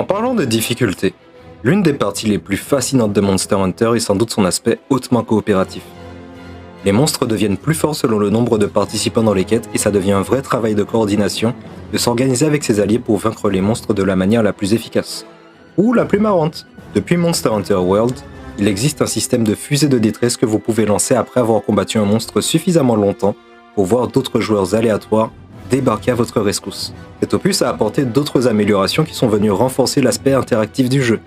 En parlant de difficulté, l'une des parties les plus fascinantes de Monster Hunter est sans doute son aspect hautement coopératif. Les monstres deviennent plus forts selon le nombre de participants dans les quêtes et ça devient un vrai travail de coordination de s'organiser avec ses alliés pour vaincre les monstres de la manière la plus efficace. Ou la plus marrante. Depuis Monster Hunter World, il existe un système de fusée de détresse que vous pouvez lancer après avoir combattu un monstre suffisamment longtemps pour voir d'autres joueurs aléatoires débarquer à votre rescousse. Cet opus a apporté d'autres améliorations qui sont venues renforcer l'aspect interactif du jeu.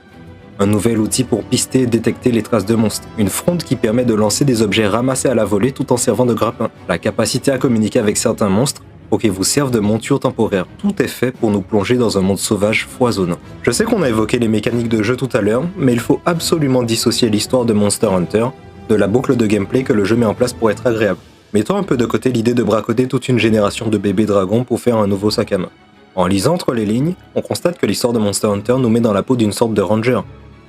Un nouvel outil pour pister et détecter les traces de monstres. Une fronde qui permet de lancer des objets ramassés à la volée tout en servant de grappin. La capacité à communiquer avec certains monstres pour qu'ils vous servent de monture temporaire. Tout est fait pour nous plonger dans un monde sauvage foisonnant. Je sais qu'on a évoqué les mécaniques de jeu tout à l'heure, mais il faut absolument dissocier l'histoire de Monster Hunter de la boucle de gameplay que le jeu met en place pour être agréable. Mettons un peu de côté l'idée de bracoder toute une génération de bébés dragons pour faire un nouveau sac à main. En lisant entre les lignes, on constate que l'histoire de Monster Hunter nous met dans la peau d'une sorte de ranger,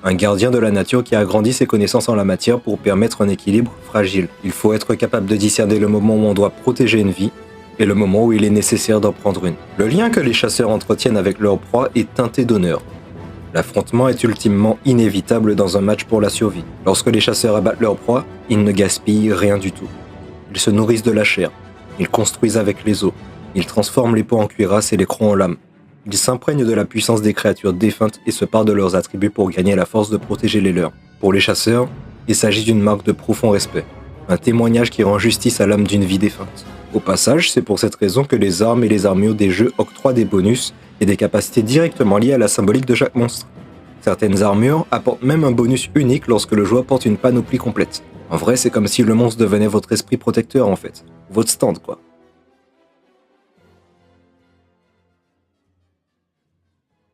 un gardien de la nature qui a agrandi ses connaissances en la matière pour permettre un équilibre fragile. Il faut être capable de discerner le moment où on doit protéger une vie et le moment où il est nécessaire d'en prendre une. Le lien que les chasseurs entretiennent avec leur proie est teinté d'honneur. L'affrontement est ultimement inévitable dans un match pour la survie. Lorsque les chasseurs abattent leur proie, ils ne gaspillent rien du tout. Ils se nourrissent de la chair, ils construisent avec les os, ils transforment les peaux en cuirasse et les crocs en lames. Ils s'imprègnent de la puissance des créatures défuntes et se partent de leurs attributs pour gagner la force de protéger les leurs. Pour les chasseurs, il s'agit d'une marque de profond respect, un témoignage qui rend justice à l'âme d'une vie défunte. Au passage, c'est pour cette raison que les armes et les armures des jeux octroient des bonus et des capacités directement liées à la symbolique de chaque monstre. Certaines armures apportent même un bonus unique lorsque le joueur porte une panoplie complète. En vrai, c'est comme si le monstre devenait votre esprit protecteur en fait, votre stand quoi.